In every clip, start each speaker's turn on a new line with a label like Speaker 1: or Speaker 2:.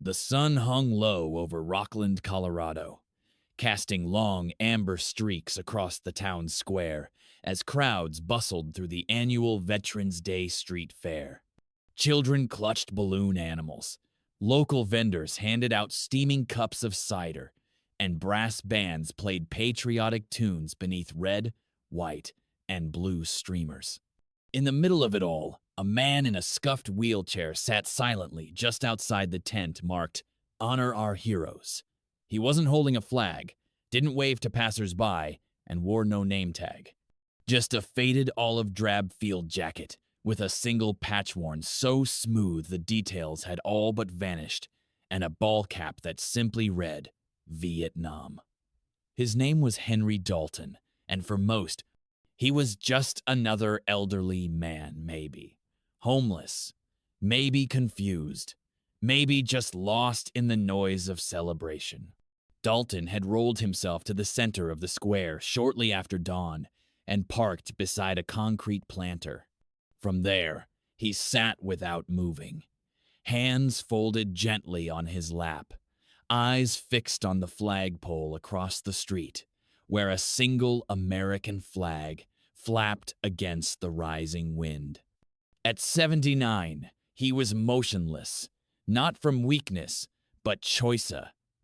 Speaker 1: The sun hung low over Rockland, Colorado, casting long amber streaks across the town square as crowds bustled through the annual Veterans Day Street Fair. Children clutched balloon animals, local vendors handed out steaming cups of cider, and brass bands played patriotic tunes beneath red, white, and blue streamers. In the middle of it all, a man in a scuffed wheelchair sat silently just outside the tent marked, "Honor Our Heroes." He wasn't holding a flag, didn't wave to passers-by, and wore no name tag. Just a faded olive drab field jacket with a single patch worn so smooth the details had all but vanished, and a ball cap that simply read, "Vietnam." His name was Henry Dalton, and for most, he was just another elderly man, maybe. Homeless, maybe confused, maybe just lost in the noise of celebration. Dalton had rolled himself to the center of the square shortly after dawn and parked beside a concrete planter. From there, he sat without moving, hands folded gently on his lap, eyes fixed on the flagpole across the street, where a single American flag flapped against the rising wind. At 79, he was motionless, not from weakness, but choice,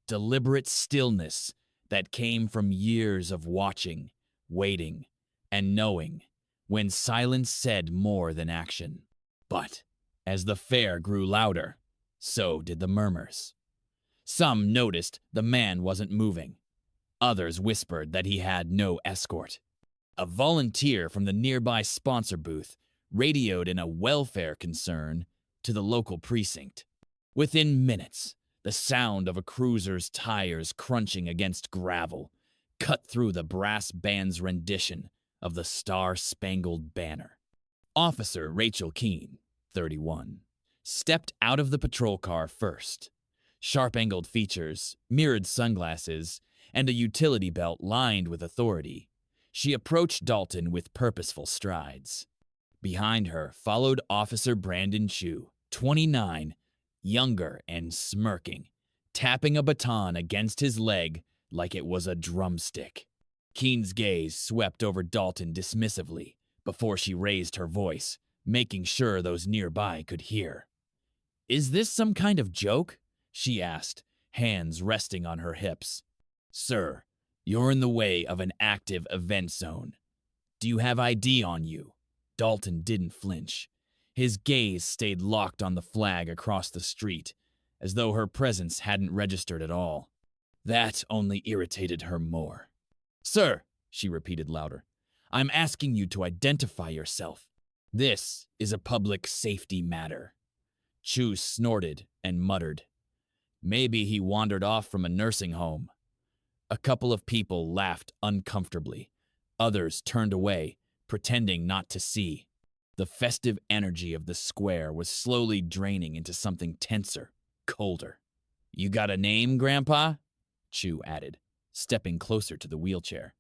Speaker 1: deliberate stillness that came from years of watching, waiting, and knowing when silence said more than action. But as the fair grew louder, so did the murmurs. Some noticed the man wasn't moving. Others whispered that he had no escort. A volunteer from the nearby sponsor booth radioed in a welfare concern to the local precinct. Within minutes, the sound of a cruiser's tires crunching against gravel cut through the brass band's rendition of the Star-Spangled Banner. Officer Rachel Keene, 31, stepped out of the patrol car first. Sharp-angled features, mirrored sunglasses, and a utility belt lined with authority, she approached Dalton with purposeful strides. Behind her followed Officer Brandon Chu, 29, younger and smirking, tapping a baton against his leg like it was a drumstick. Keene's gaze swept over Dalton dismissively before she raised her voice, making sure those nearby could hear. "Is this some kind of joke?" she asked, hands resting on her hips. "Sir, you're in the way of an active event zone. Do you have ID on you?" Dalton didn't flinch. His gaze stayed locked on the flag across the street, as though her presence hadn't registered at all. That only irritated her more. "Sir," she repeated louder, "I'm asking you to identify yourself. This is a public safety matter." Chu snorted and muttered. Maybe he wandered off from a nursing home. A couple of people laughed uncomfortably. Others turned away, pretending not to see. The festive energy of the square was slowly draining into something tenser, colder. "You got a name, Grandpa?" Chu added, stepping closer to the wheelchair.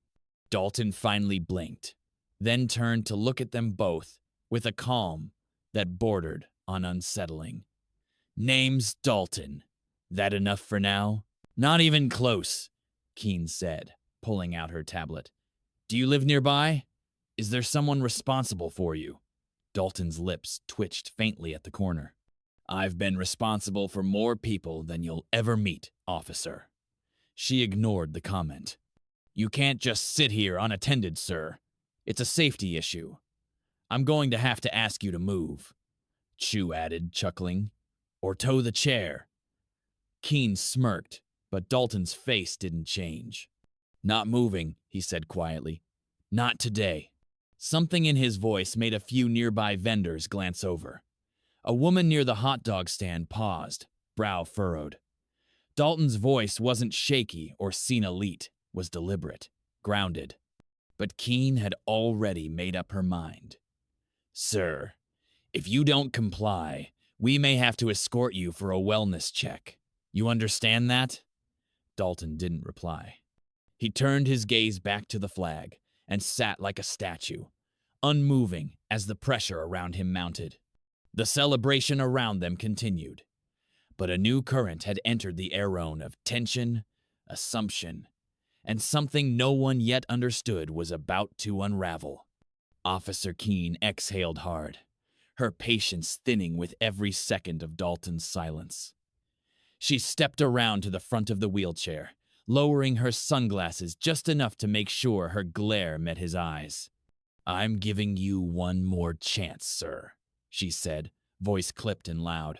Speaker 1: Dalton finally blinked, then turned to look at them both with a calm that bordered on unsettling. "Name's Dalton. That enough for now?" "Not even close," Keene said, pulling out her tablet. "Do you live nearby? Is there someone responsible for you?" Dalton's lips twitched faintly at the corner. "I've been responsible for more people than you'll ever meet, officer." She ignored the comment. "You can't just sit here unattended, sir. It's a safety issue. I'm going to have to ask you to move," Chu added, chuckling. "Or tow the chair." Keene smirked, but Dalton's face didn't change. "Not moving," he said quietly. "Not today." Something in his voice made a few nearby vendors glance over. A woman near the hot dog stand paused, brow furrowed. Dalton's voice wasn't shaky or seen elite, was deliberate, grounded. But Keene had already made up her mind. "Sir, if you don't comply, we may have to escort you for a wellness check. You understand that?" Dalton didn't reply. He turned his gaze back to the flag and sat like a statue, unmoving as the pressure around him mounted. The celebration around them continued. but a new current had entered the airone of tension, assumption, and something no one yet understood was about to unravel. Officer Keene exhaled hard, her patience thinning with every second of Dalton's silence. She stepped around to the front of the wheelchair, lowering her sunglasses just enough to make sure her glare met his eyes. "I'm giving you one more chance, sir," she said, voice clipped and loud.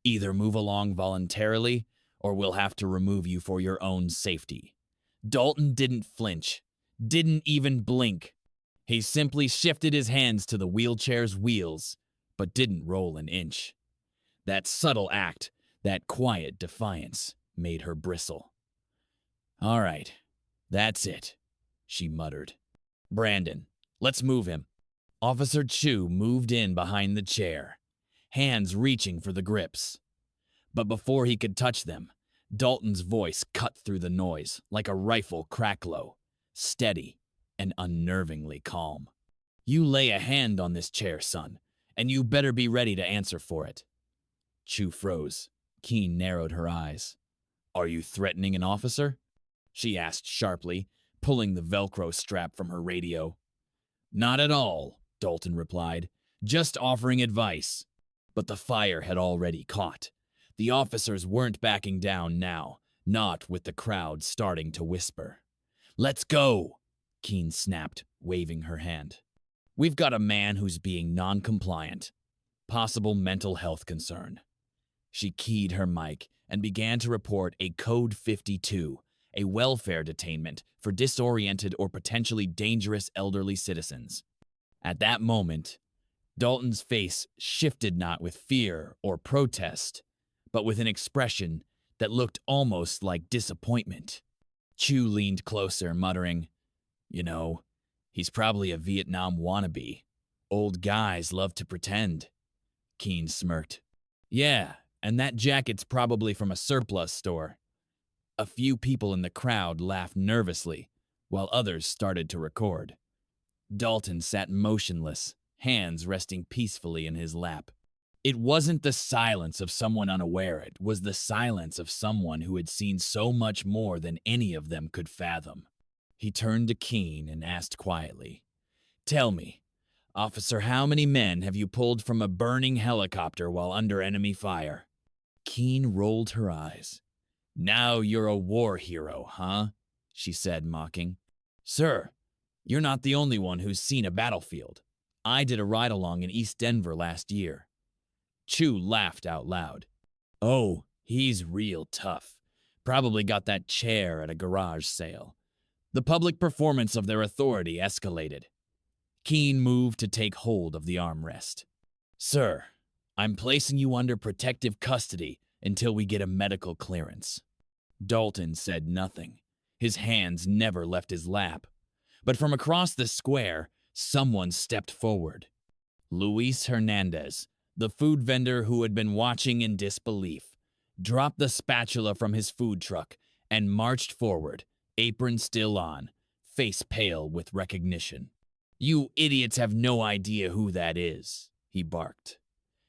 Speaker 1: "Either move along voluntarily, or we'll have to remove you for your own safety." Dalton didn't flinch, didn't even blink. He simply shifted his hands to the wheelchair's wheels, but didn't roll an inch. That subtle act, that quiet defiance, made her bristle. "All right, that's it," she muttered. "Brandon, let's move him." Officer Chu moved in behind the chair, hands reaching for the grips. But before he could touch them, Dalton's voice cut through the noise like a rifle cracklow, steady and unnervingly calm. "You lay a hand on this chair, son, and you better be ready to answer for it." Chu froze. Keene narrowed her eyes. "Are you threatening an officer?" she asked sharply, pulling the Velcro strap from her radio. "Not at all," Dalton replied. "Just offering advice." But the fire had already caught. The officers weren't backing down now, not with the crowd starting to whisper. "Let's go," Keene snapped, waving her hand. "We've got a man who's being non-compliant. Possible mental health concern." She keyed her mic and began to report a Code 52, a welfare detainment for disoriented or potentially dangerous elderly citizens. At that moment, Dalton's face shifted not with fear or protest, but with an expression that looked almost like disappointment. Chu leaned closer, muttering, "You know, he's probably a Vietnam wannabe. Old guys love to pretend." Keene smirked. "Yeah, and that jacket's probably from a surplus store." A few people in the crowd laughed nervously, while others started to record. Dalton sat motionless, hands resting peacefully in his lap. It wasn't the silence of someone unaware, it was the silence of someone who had seen so much more than any of them could fathom. He turned to Keene and asked quietly, "Tell me, officer, how many men have you pulled from a burning helicopter while under enemy fire?" Keene rolled her eyes. "Now you're a war hero, huh?" she said, mocking. "Sir, you're not the only one who's seen a battlefield. I did a ride-along in East Denver last year." Chu laughed out loud. "Oh, he's real tough. Probably got that chair at a garage sale." The public performance of their authority escalated. Keene moved to take hold of the armrest. "Sir, I'm placing you under protective custody until we get a medical clearance." Dalton said nothing. His hands never left his lap. But from across the square, someone stepped forward. Luis Hernandez, the food vendor who had been watching in disbelief, dropped the spatula from his food truck and marched forward, apron still on, face pale with recognition. "You idiots have no idea who that is," he barked.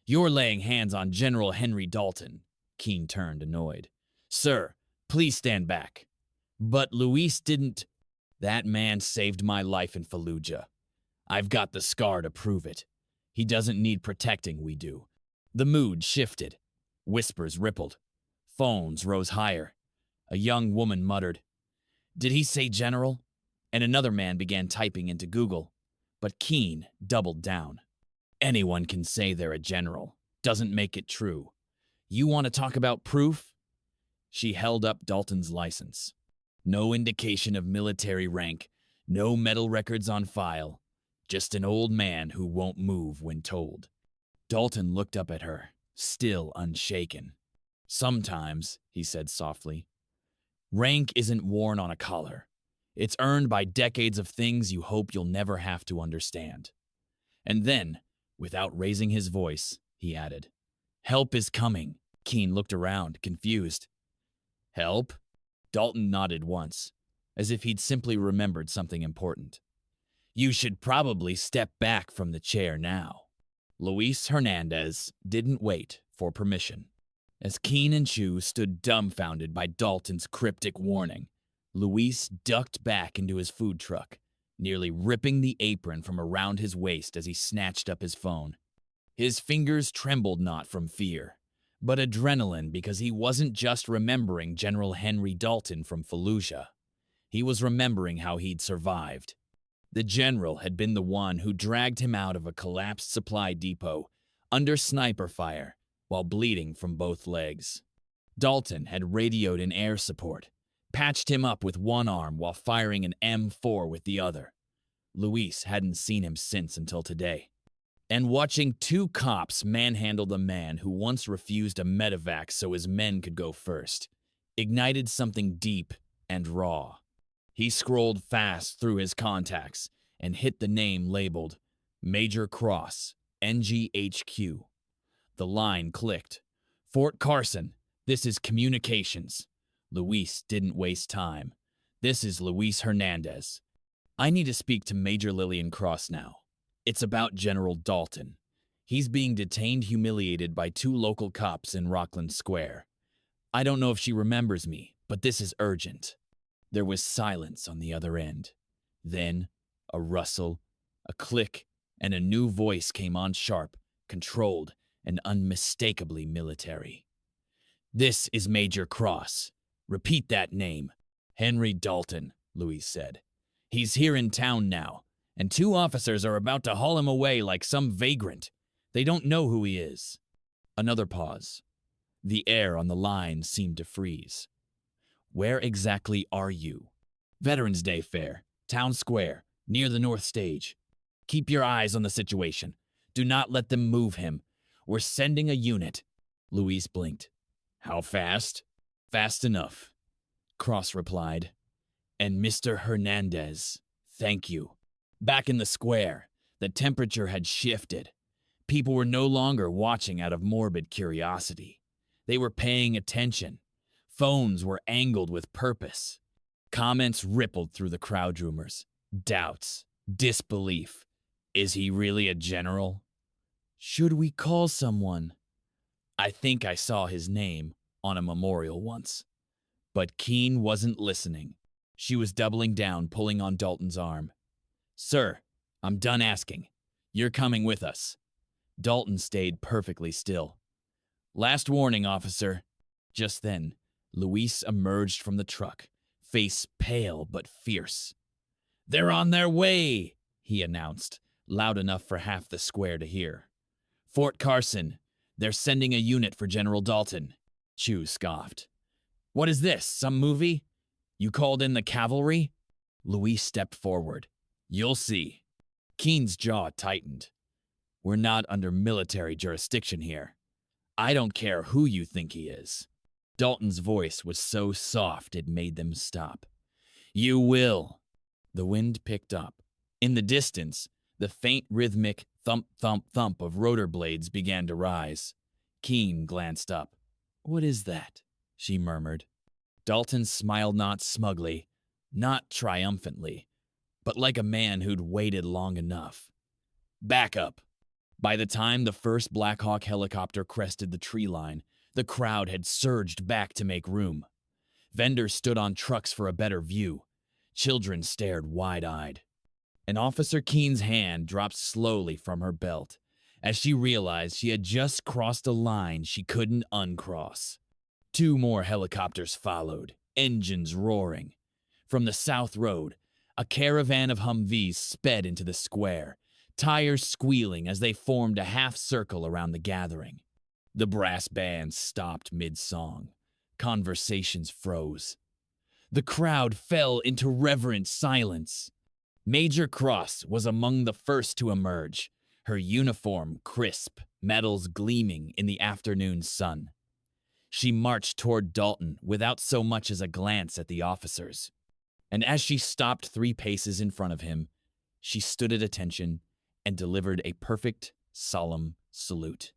Speaker 1: "You're laying hands on General Henry Dalton." Keene turned, annoyed. "Sir, please stand back." "But Luis didn't." "That man saved my life in Fallujah. I've got the scar to prove it. He doesn't need protecting, we do." The mood shifted. Whispers rippled. Phones rose higher. A young woman muttered, "Did he say general?" And another man began typing into Google. But Keene doubled down. "Anyone can say they're a general. Doesn't make it true. You want to talk about proof?" She held up Dalton's license. No indication of military rank, no medal records on file, just an old man who won't move when told. Dalton looked up at her, still unshaken. "Sometimes," he said softly, "rank isn't worn on a collar. It's earned by decades of things you hope you'll never have to understand." And then, without raising his voice, he added, "Help is coming." Keene looked around, confused. "Help?" Dalton nodded once, as if he'd simply remembered something important. "You should probably step back from the chair now." Luis Hernandez didn't wait for permission. As Keen and Chu stood dumbfounded by Dalton's cryptic warning, Luis ducked back into his food truck, nearly ripping the apron from around his waist as he snatched up his phone. His fingers trembled not from fear, but adrenaline, because he wasn't just remembering General Henry Dalton from Fallujah. He was remembering how he'd survived. The general had been the one who dragged him out of a collapsed supply depot under sniper fire while bleeding from both legs. Dalton had radioed in air support, patched him up with one arm while firing an M4 with the other. Luis hadn't seen him since until today. And watching two cops manhandle the man who once refused a medevac so his men could go first ignited something deep and raw. He scrolled fast through his contacts and hit the name labeled Major Cross, NGHQ. The line clicked. Fort Carson, this is communications. Luis didn't waste time. This is Luis Hernandez. I need to speak to Major Lillian Cross now. It's about General Dalton. He's being detained, humiliated by two local cops in Rockland Square. I don't know if she remembers me, but this is urgent. There was silence on the other end. Then, a rustle, a click, and a new voice came on sharp, controlled, and unmistakably military. This is Major Cross. Repeat that name. Henry Dalton, Luis said. He's here in town now, and two officers are about to haul him away like some vagrant. They don't know who he is. Another pause. The air on the line seemed to freeze. Where exactly are you? Veterans Day Fair, Town Square, near the North Stage. Keep your eyes on the situation. Do not let them move him. We're sending a unit. Luis blinked. How fast? Fast enough, Cross replied. And Mr. Hernandez, thank you. Back in the square, the temperature had shifted. People were no longer watching out of morbid curiosity. They were paying attention. Phones were angled with purpose. Comments rippled through the crowd rumors. Doubts. Disbelief. Is he really a general? Should we call someone? I think I saw his name on a memorial once. But Keen wasn't listening. She was doubling down, pulling on Dalton's arm. Sir, I'm done asking. You're coming with us. Dalton stayed perfectly still. Last warning, officer. Just then, Luis emerged from the truck, face pale but fierce. They're on their way, he announced, loud enough for half the square to hear. Fort Carson, they're sending a unit for General Dalton. Chu scoffed. What is this, some movie? You called in the cavalry? Luis stepped forward. You'll see. Keen's jaw tightened. We're not under military jurisdiction here. I don't care who you think he is. Dalton's voice was so soft it made them stop. You will. The wind picked up. In the distance, the faint rhythmic thump, thump, thump of rotor blades began to rise. Keen glanced up. What is that? She murmured. Dalton smiled not smugly, not triumphantly, but like a man who'd waited long enough. Back up. By the time the first Blackhawk helicopter crested the tree line, the crowd had surged back to make room. Vendors stood on trucks for a better view. Children stared wide-eyed. And Officer Keen's hand dropped slowly from her belt as she realized she had just crossed a line she couldn't uncross. Two more helicopters followed, engines roaring. From the South Road, a caravan of Humvees sped into the square, tires squealing as they formed a half circle around the gathering. The brass band stopped mid-song. Conversations froze. The crowd fell into reverent silence. Major Cross was among the first to emerge, her uniform crisp, medals gleaming in the afternoon sun. She marched toward Dalton without so much as a glance at the officers. And as she stopped 3 paces in front of him, she stood at attention and delivered a perfect, solemn salute.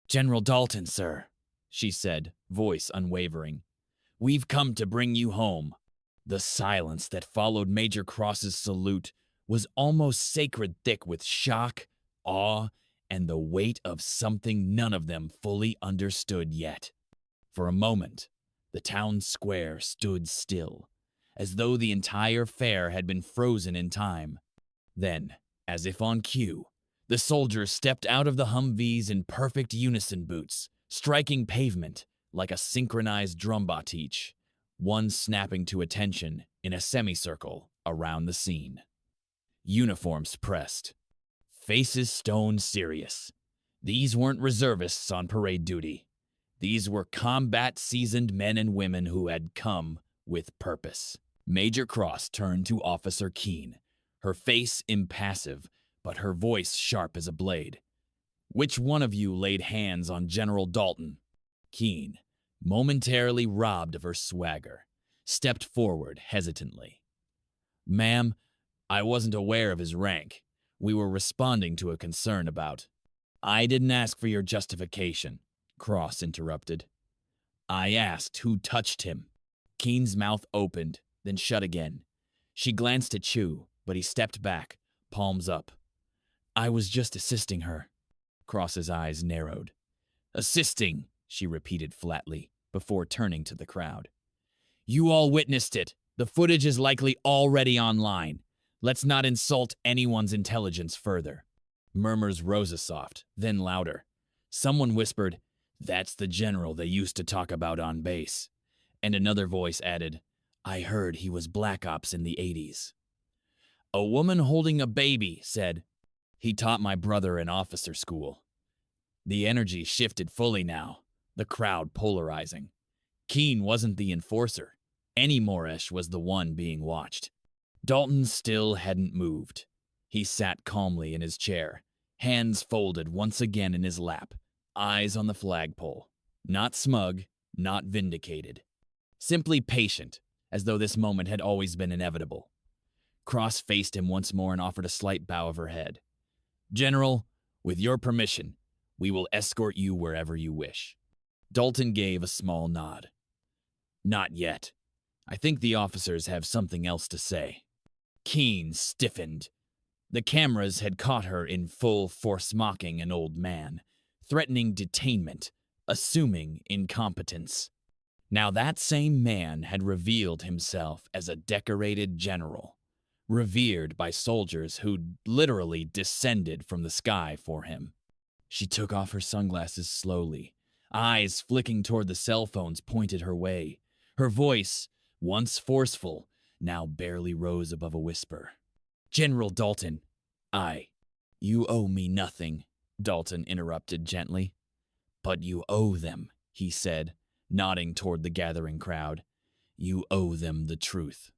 Speaker 1: General Dalton, sir, she said, voice unwavering. We've come to bring you home. The silence that followed Major Cross's salute was almost sacred thick with shock, awe, and the weight of something none of them fully understood yet. For a moment, the town square stood still, as though the entire fair had been frozen in time. Then, as if on cue, the soldiers stepped out of the Humvees in perfect unison boots, striking pavement like a synchronized drum each, one snapping to attention in a semicircle around the scene. Uniforms pressed, faces stone serious. These weren't reservists on parade duty. These were combat-seasoned men and women who had come with purpose. Major Cross turned to Officer Keene, her face impassive, but her voice sharp as a blade. "Which one of you laid hands on General Dalton?" Keene, momentarily robbed of her swagger, stepped forward hesitantly. "Ma'am, I wasn't aware of his rank. We were responding to a concern about—" "I didn't ask for your justification," Cross interrupted. "I asked who touched him." Keene's mouth opened, then shut again. She glanced at Chu, but he stepped back, palms up. "I was just assisting her." Cross's eyes narrowed. "Assisting," she repeated flatly, before turning to the crowd. "You all witnessed it. The footage is likely already online. Let's not insult anyone's intelligence further." Murmurs rose a soft, then louder. Someone whispered, "That's the general they used to talk about on base." And another voice added, "I heard he was Black Ops in the 80s. A woman holding a baby said, "He taught my brother in officer school." The energy shifted fully now, the crowd polarizing. Keene wasn't the enforcer. Annie Moresh was the one being watched. Dalton still hadn't moved. He sat calmly in his chair, hands folded once again in his lap, eyes on the flagpole. Not smug, not vindicated. Simply patient, as though this moment had always been inevitable. Cross faced him once more and offered a slight bow of her head. "General, with your permission, we will escort you wherever you wish." Dalton gave a small nod. "Not yet. I think the officers have something else to say." Keene stiffened. The cameras had caught her in full force mocking an old man, threatening detainment, assuming incompetence. Now that same man had revealed himself as a decorated general, revered by soldiers who'd literally descended from the sky for him. She took off her sunglasses slowly, eyes flicking toward the cell phones pointed her way. Her voice, once forceful, now barely rose above a whisper. "General Dalton, You owe me nothing," Dalton interrupted gently. "But you owe them," he said, nodding toward the gathering crowd. "You owe them the truth."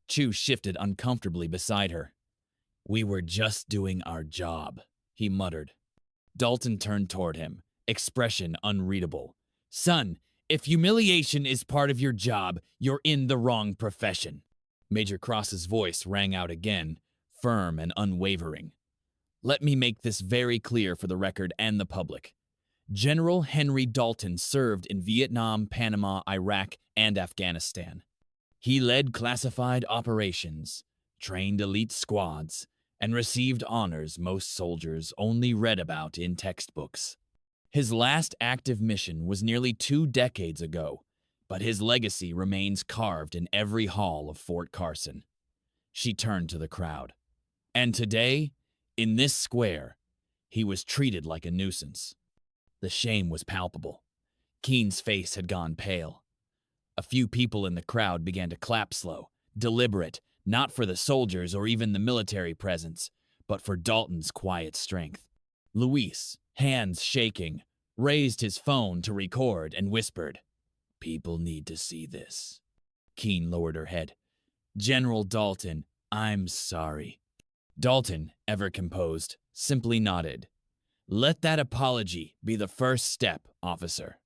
Speaker 1: Chu shifted uncomfortably beside her. "We were just doing our job," he muttered. Dalton turned toward him, expression unreadable. "Son, if humiliation is part of your job, you're in the wrong profession." Major Cross's voice rang out again, firm and unwavering. "Let me make this very clear for the record and the public. General Henry Dalton served in Vietnam, Panama, Iraq, and Afghanistan. He led classified operations, trained elite squads, and received honors most soldiers only read about in textbooks. His last active mission was nearly 2 decades ago, but his legacy remains carved in every hall of Fort Carson." She turned to the crowd. "And today, in this square, he was treated like a nuisance." The shame was palpable. Keene's face had gone pale. A few people in the crowd began to clap slow, deliberate, not for the soldiers or even the military presence, but for Dalton's quiet strength. Luis, hands shaking, raised his phone to record and whispered, "People need to see this." Keene lowered her head. "General Dalton, I'm sorry." Dalton, ever composed, simply nodded. "Let that apology be the first step, officer.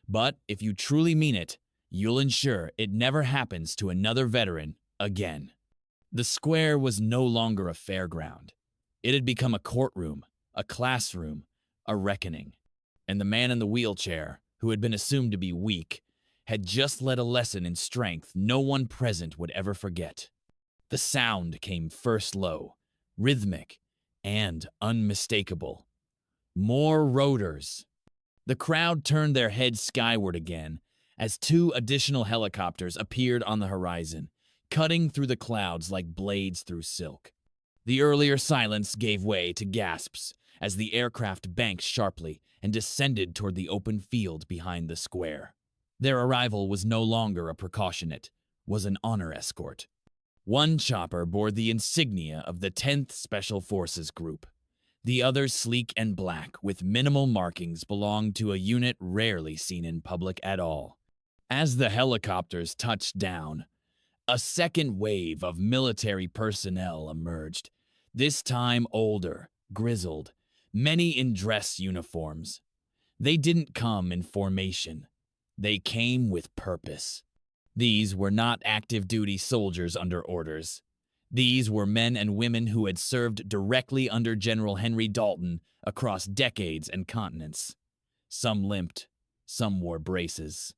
Speaker 1: But if you truly mean it, you'll ensure it never happens to another veteran again." The square was no longer a fairground. It had become a courtroom, a classroom, a reckoning. And the man in the wheelchair, who had been assumed to be weak, had just led a lesson in strength no one present would ever forget. The sound came first low, rhythmic, and unmistakable. More rotors. The crowd turned their heads skyward again, as two additional helicopters appeared on the horizon, cutting through the clouds like blades through silk. The earlier silence gave way to gasps as the aircraft banked sharply and descended toward the open field behind the square. Their arrival was no longer a precaution, it was an honor escort. One chopper bore the insignia of the 10th Special Forces Group. The other, sleek and black, with minimal markings, belonged to a unit rarely seen in public at all. As the helicopters touched down, a second wave of military personnel emerged, this time older, grizzled, many in dress uniforms. They didn't come in formation. They came with purpose. These were not active-duty soldiers under orders. These were men and women who had served directly under General Henry Dalton across decades and continents. Some limped, some wore braces,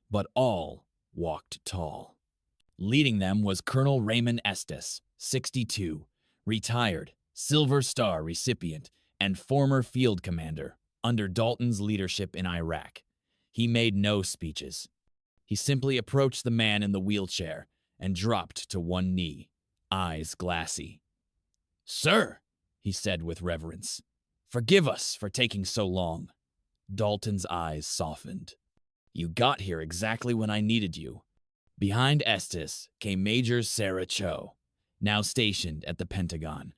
Speaker 1: but all walked tall. Leading them was Colonel Raymond Estes, 62, retired, Silver Star recipient, and former field commander under Dalton's leadership in Iraq. He made no speeches. He simply approached the man in the wheelchair and dropped to one knee, eyes glassy. "Sir," he said with reverence, "forgive us for taking so long." Dalton's eyes softened. "You got here exactly when I needed you." Behind Estes came Major Sarah Cho, now stationed at the Pentagon.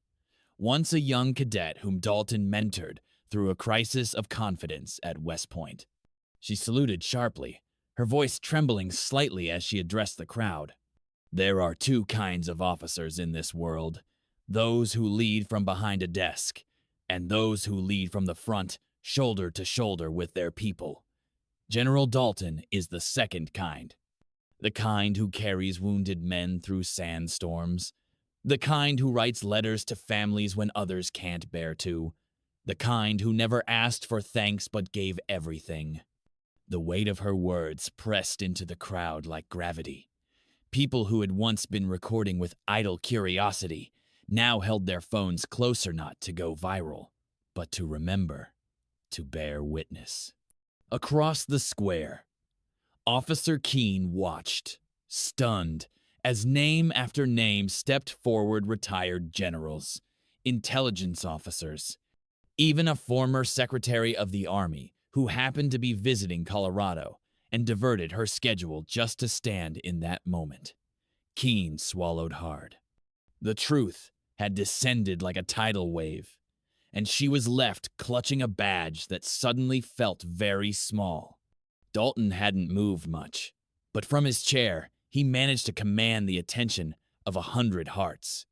Speaker 1: Once a young cadet whom Dalton mentored through a crisis of confidence at West Point. She saluted sharply, her voice trembling slightly as she addressed the crowd. "There are two kinds of officers in this world, those who lead from behind a desk, and those who lead from the front, shoulder to shoulder with their people. General Dalton is the second kind. The kind who carries wounded men through sandstorms. The kind who writes letters to families when others can't bear to. The kind who never asked for thanks but gave everything." The weight of her words pressed into the crowd like gravity. People who had once been recording with idle curiosity now held their phones closer not to go viral, but to remember, to bear witness. Across the square, Officer Keene watched, stunned, as name after name stepped forward retired generals, intelligence officers, even a former Secretary of the Army who happened to be visiting Colorado and diverted her schedule just to stand in that moment. Keene swallowed hard. The truth had descended like a tidal wave, and she was left clutching a badge that suddenly felt very small. Dalton hadn't moved much, but from his chair, he managed to command the attention of 100 hearts.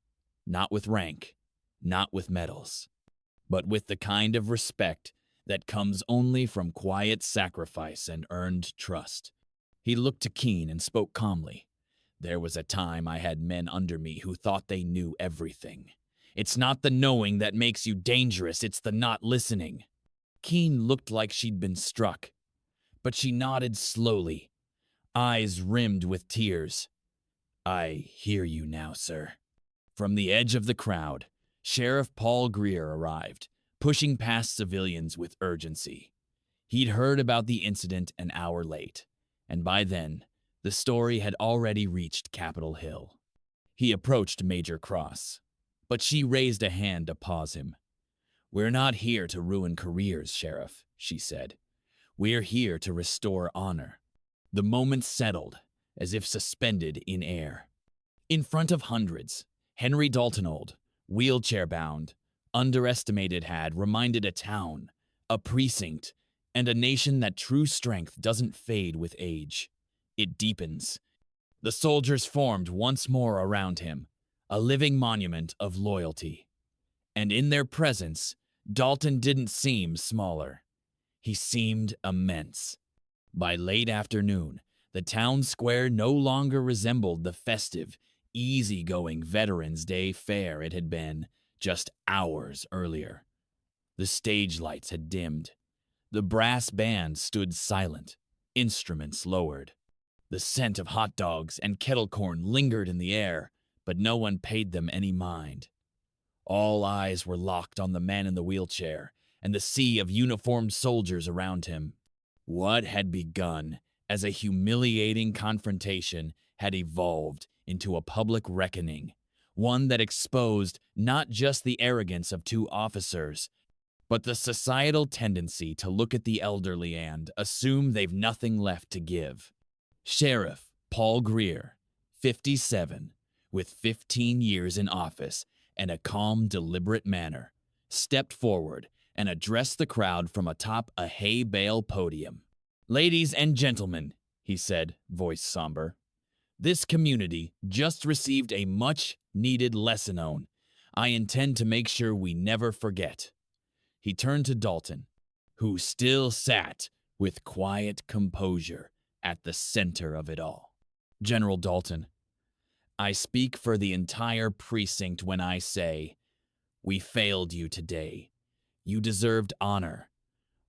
Speaker 1: Not with rank, not with medals, but with the kind of respect that comes only from quiet sacrifice and earned trust. He looked to Keene and spoke calmly. "There was a time I had men under me who thought they knew everything. It's not the knowing that makes you dangerous, it's the not listening." Keene looked like she'd been struck, but she nodded slowly, eyes rimmed with tears. "I hear you now, sir." From the edge of the crowd, Sheriff Paul Greer arrived, pushing past civilians with urgency. He'd heard about the incident an hour late, and by then, the story had already reached Capitol Hill. He approached Major Cross, but she raised a hand to pause him. "We're not here to ruin careers, Sheriff," she said. "We're here to restore honor." The moment settled, as if suspended in air. In front of hundreds, Henry Dalton, wheelchair-bound, underestimated, had reminded a town, a precinct, and a nation that true strength doesn't fade with age. It deepens. The soldiers formed once more around him, a living monument of loyalty. And in their presence, Dalton didn't seem smaller. He seemed immense. By late afternoon, the town square no longer resembled the festive, easygoing Veterans Day fair it had been just hours earlier. The stage lights had dimmed. The brass band stood silent, instruments lowered. The scent of hot dogs and kettle corn lingered in the air, but no one paid them any mind. All eyes were locked on the man in the wheelchair and the sea of uniformed soldiers around him. What had begun as a humiliating confrontation had evolved into a public reckoning, one that exposed not just the arrogance of two officers, but the societal tendency to look at the elderly and assume they've nothing left to give. Sheriff Paul Greer, 57, with 15 years in office and a calm, deliberate manner, stepped forward and addressed the crowd from atop a hay bale podium. "Ladies and gentlemen," he said, voice somber, "this community just received a much-needed lesson on I intend to make sure we never forget." He turned to Dalton, who still sat with quiet composure at the center of it all. "General Dalton, I speak for the entire precinct when I say, we failed you today. You deserved honor.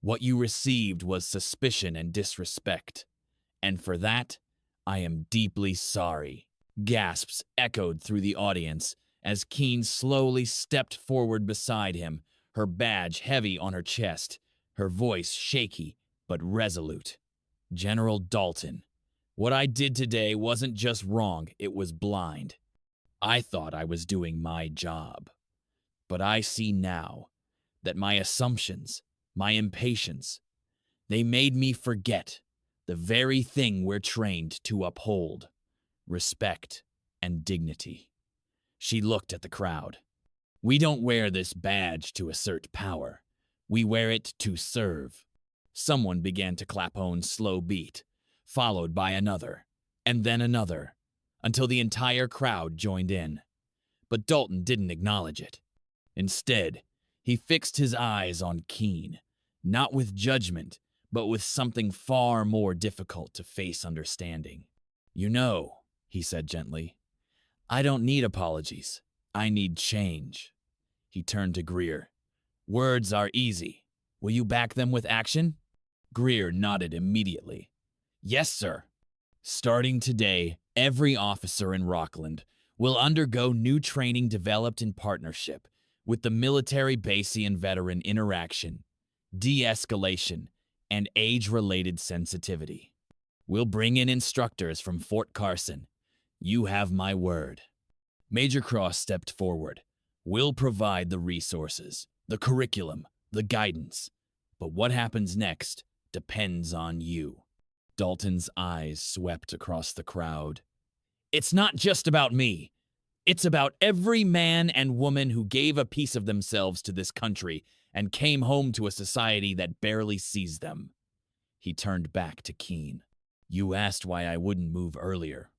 Speaker 1: What you received was suspicion and disrespect. And for that, I am deeply sorry." Gasps echoed through the audience as Keene slowly stepped forward beside him, her badge heavy on her chest, her voice shaky but resolute. "General Dalton, what I did today wasn't just wrong, it was blind. I thought I was doing my job. But I see now that my assumptions, my impatience, they made me forget the very thing we're trained to uphold: respect and dignity." She looked at the crowd. "We don't wear this badge to assert power. We wear it to serve." Someone began to clap on slow beat, followed by another, and then another, until the entire crowd joined in. But Dalton didn't acknowledge it. Instead, he fixed his eyes on Keene, not with judgment, but with something far more difficult to face understanding. "You know," he said gently, "I don't need apologies. I need change." He turned to Greer. "Words are easy. Will you back them with action?" Greer nodded immediately. "Yes, sir. Starting today, every officer in Rockland will undergo new training developed in partnership with the military Bayesian veteran interaction, de-escalation, and age-related sensitivity. We'll bring in instructors from Fort Carson. You have my word." Major Cross stepped forward. "We'll provide the resources, the curriculum, the guidance. But what happens next depends on you." Dalton's eyes swept across the crowd. "It's not just about me. It's about every man and woman who gave a piece of themselves to this country and came home to a society that barely sees them." He turned back to Keene. "You asked why I wouldn't move earlier.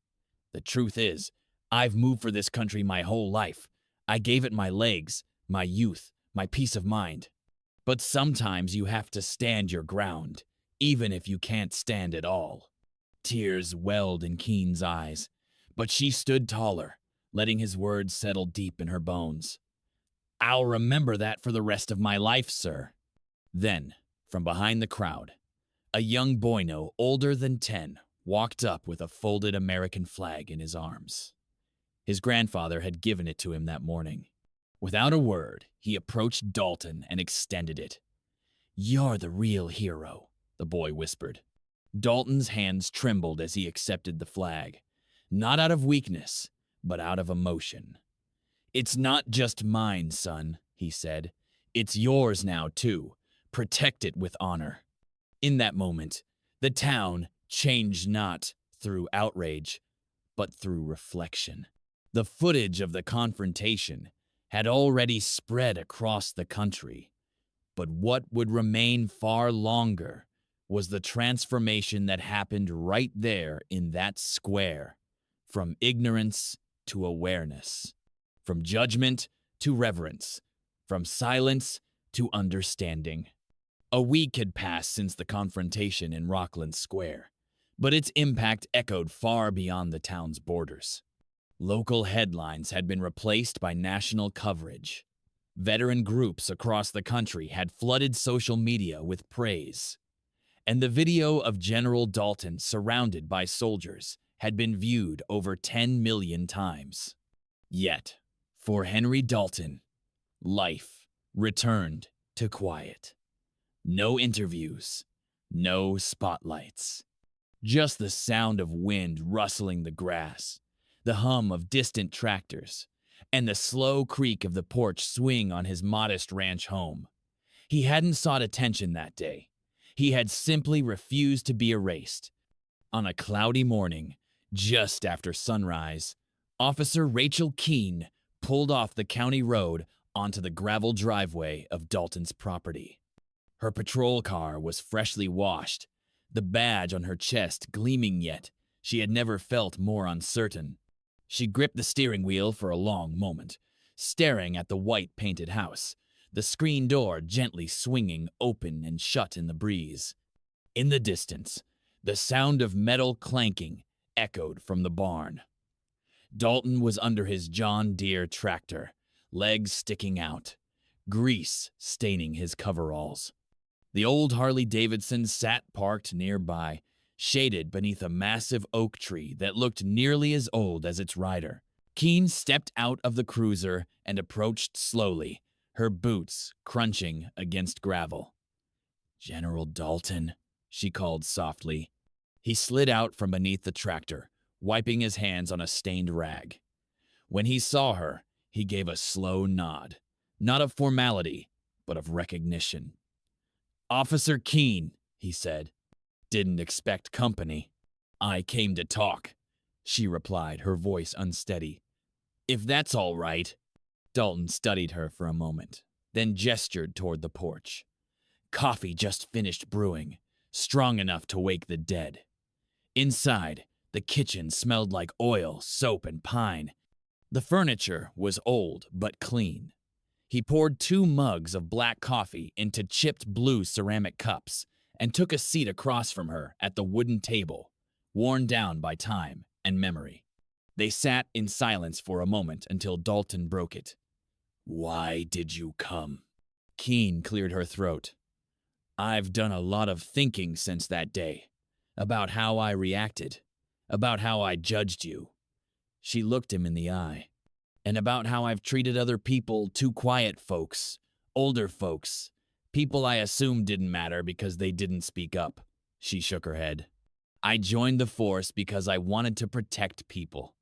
Speaker 1: The truth is, I've moved for this country my whole life. I gave it my legs, my youth, my peace of mind. But sometimes you have to stand your ground, even if you can't stand at all." Tears welled in Keene's eyes, but she stood taller, letting his words settle deep in her bones. "I'll remember that for the rest of my life, sir." Then, from behind the crowd, a young boyno older than 10 walked up with a folded American flag in his arms. His grandfather had given it to him that morning. Without a word, he approached Dalton and extended it. "You're the real hero," the boy whispered. Dalton's hands trembled as he accepted the flag, not out of weakness, but out of emotion. "It's not just mine, son," he said. "It's yours now, too. Protect it with honor." In that moment, the town changed not through outrage, but through reflection. The footage of the confrontation had already spread across the country, but what would remain far longer was the transformation that happened right there in that square, from ignorance to awareness, from judgment to reverence, from silence to understanding. A week had passed since the confrontation in Rockland Square, but its impact echoed far beyond the town's borders. Local headlines had been replaced by national coverage. Veteran groups across the country had flooded social media with praise. And the video of General Dalton surrounded by soldiers had been viewed over 10 million times. Yet, for Henry Dalton, life returned to quiet. No interviews, no spotlights, Just the sound of wind rustling the grass, the hum of distant tractors, and the slow creak of the porch swing on his modest ranch home. He hadn't sought attention that day. He had simply refused to be erased. On a cloudy morning, just after sunrise, Officer Rachel Keene pulled off the county road onto the gravel driveway of Dalton's property. Her patrol car was freshly washed, the badge on her chest gleaming yet. She had never felt more uncertain. She gripped the steering wheel for a long moment, staring at the white-painted house, the screen door gently swinging open and shut in the breeze. In the distance, the sound of metal clanking echoed from the barn. Dalton was under his John Deere tractor, legs sticking out, grease staining his coveralls. The old Harley-Davidson sat parked nearby, shaded beneath a massive oak tree that looked nearly as old as its rider. Keene stepped out of the cruiser and approached slowly, her boots crunching against gravel. "General Dalton," she called softly. He slid out from beneath the tractor, wiping his hands on a stained rag. When he saw her, he gave a slow nod, not of formality, but of recognition. "Officer Keene," he said. "Didn't expect company." "I came to talk," she replied, her voice unsteady. "If that's all right." Dalton studied her for a moment, then gestured toward the porch. Coffee just finished brewing, strong enough to wake the dead. Inside, the kitchen smelled like oil, soap, and pine. The furniture was old but clean. He poured 2 mugs of black coffee into chipped blue ceramic cups and took a seat across from her at the wooden table, worn down by time and memory. They sat in silence for a moment until Dalton broke it. "Why did you come?" Keene cleared her throat. "I've done a lot of thinking since that day, about how I reacted, about how I judged you." She looked him in the eye. "And about how I've treated other people, too quiet folks, older folks, people I assumed didn't matter because they didn't speak up." She shook her head. "I joined the force because I wanted to protect people.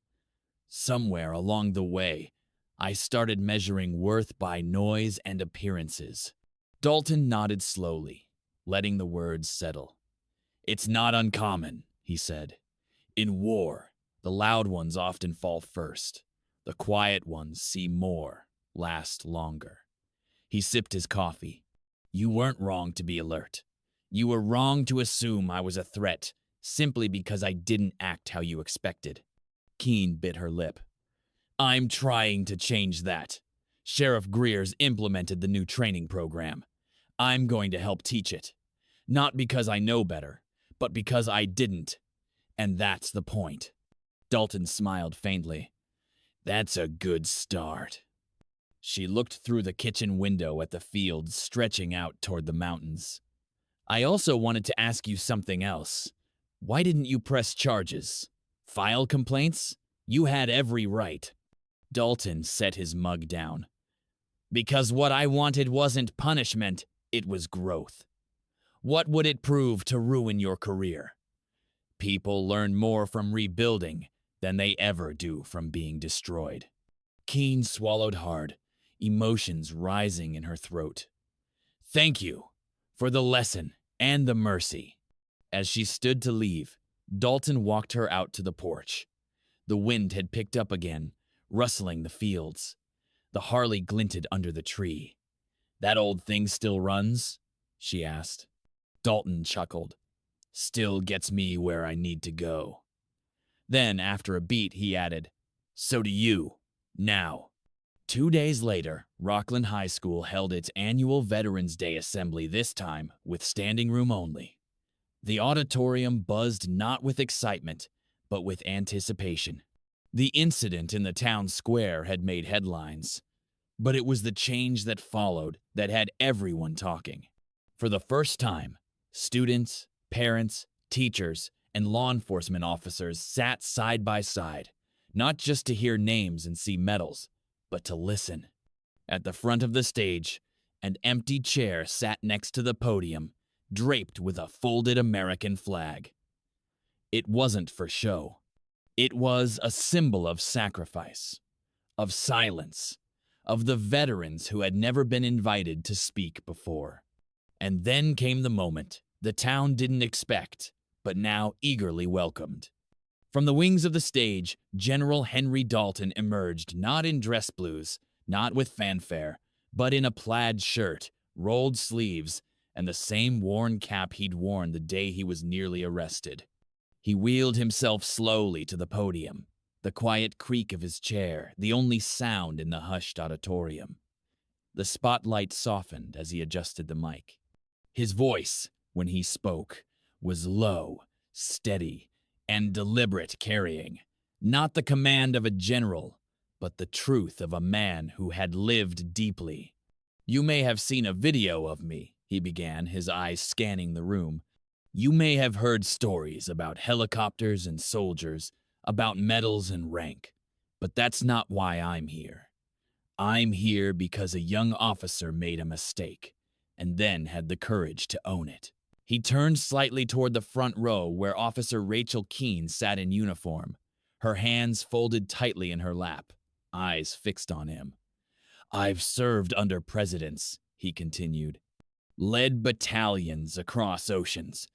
Speaker 1: Somewhere along the way, I started measuring worth by noise and appearances." Dalton nodded slowly, letting the words settle. "It's not uncommon," he said. "In war, the loud ones often fall first. The quiet ones see more, last longer." He sipped his coffee. "You weren't wrong to be alert. You were wrong to assume I was a threat simply because I didn't act how you expected." Keene bit her lip. "I'm trying to change that. Sheriff Greer's implemented the new training program. I'm going to help teach it. Not because I know better, but because I didn't. And that's the point." Dalton smiled faintly. "That's a good start." She looked through the kitchen window at the fields stretching out toward the mountains. "I also wanted to ask you something else. Why didn't you press charges? File complaints? You had every right." Dalton set his mug down. "Because what I wanted wasn't punishment, it was growth. What would it prove to ruin your career? People learn more from rebuilding than they ever do from being destroyed." Keene swallowed hard, emotions rising in her throat. "Thank you for the lesson and the mercy." As she stood to leave, Dalton walked her out to the porch. The wind had picked up again, rustling the fields. The Harley glinted under the tree. "That old thing still runs?" she asked. Dalton chuckled. "Still gets me where I need to go." Then, after a beat, he added, "So do you. Now." 2 days later, Rockland High School held its annual Veterans Day assembly, this time with standing room only. The auditorium buzzed not with excitement, but with anticipation. The incident in the town square had made headlines, but it was the change that followed that had everyone talking. For the first time, students, parents, teachers, and law enforcement officers sat side by side, not just to hear names and see medals, but to listen. At the front of the stage, an empty chair sat next to the podium, draped with a folded American flag. It wasn't for show. It was a symbol of sacrifice, of silence, of the veterans who had never been invited to speak before. And then came the moment the town didn't expect, but now eagerly welcomed. From the wings of the stage, General Henry Dalton emerged not in dress blues, not with fanfare, but in a plaid shirt, rolled sleeves, and the same worn cap he'd worn the day he was nearly arrested. He wheeled himself slowly to the podium, the quiet creak of his chair the only sound in the hushed auditorium. The spotlight softened as he adjusted the mic. His voice, when he spoke, was low, steady, and deliberate carrying, not the command of a general, but the truth of a man who had lived deeply. "You may have seen a video of me," he began, his eyes scanning the room. "You may have heard stories about helicopters and soldiers, about medals and rank, but that's not why I'm here. I'm here because a young officer made a mistake, and then had the courage to own it." He turned slightly toward the front row where Officer Rachel Keene sat in uniform, her hands folded tightly in her lap, eyes fixed on him. "I've served under presidents," he continued, "led battalions across oceans,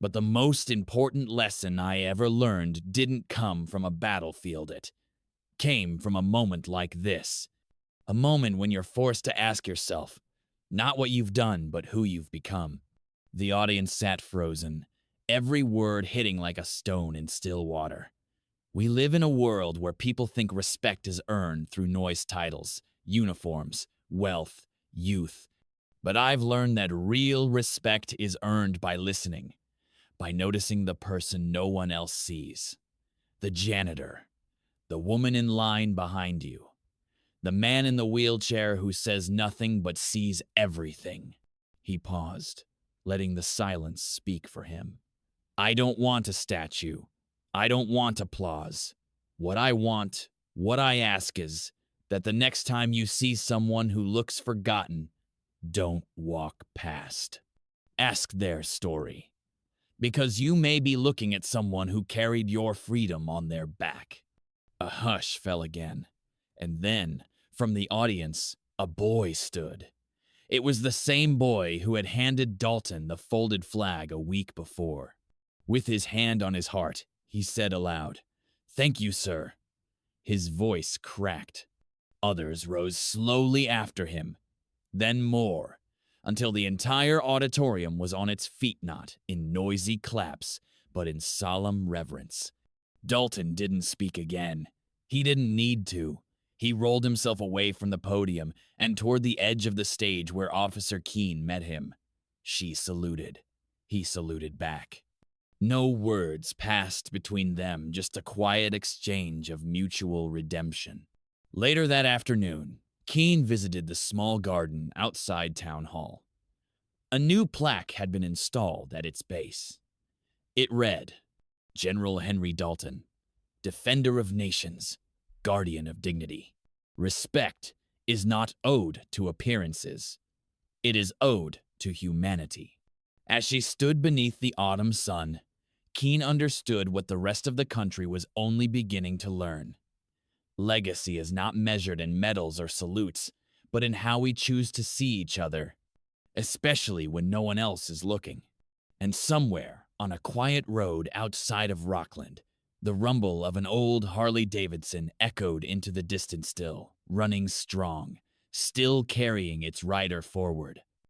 Speaker 1: but the most important lesson I ever learned didn't come from a battlefield. It came from a moment like this, a moment when you're forced to ask yourself, not what you've done, but who you've become." The audience sat frozen, every word hitting like a stone in still water. We live in a world where people think respect is earned through noise titles, uniforms, wealth, youth. But I've learned that real respect is earned by listening, by noticing the person no one else sees. The janitor, the woman in line behind you, the man in the wheelchair who says nothing but sees everything. He paused, letting the silence speak for him. "I don't want a statue. I don't want applause. What I want, what I ask is that the next time you see someone who looks forgotten, don't walk past. Ask their story. Because you may be looking at someone who carried your freedom on their back." A hush fell again, and then, from the audience, a boy stood. It was the same boy who had handed Dalton the folded flag a week before. With his hand on his heart, he said aloud, "Thank you, sir." His voice cracked. Others rose slowly after him, then more, until the entire auditorium was on its feet, not in noisy claps, but in solemn reverence. Dalton didn't speak again. He didn't need to. He rolled himself away from the podium and toward the edge of the stage where Officer Keene met him. She saluted. He saluted back. No words passed between them, just a quiet exchange of mutual redemption. Later that afternoon, Keene visited the small garden outside Town Hall. A new plaque had been installed at its base. It read, "General Henry Dalton, Defender of Nations, Guardian of Dignity. Respect is not owed to appearances. It is owed to humanity." As she stood beneath the autumn sun, Keene understood what the rest of the country was only beginning to learn. Legacy is not measured in medals or salutes, but in how we choose to see each other, especially when no one else is looking. And somewhere on a quiet road outside of Rockland, the rumble of an old Harley-Davidson echoed into the distance still, running strong, still carrying its rider forward.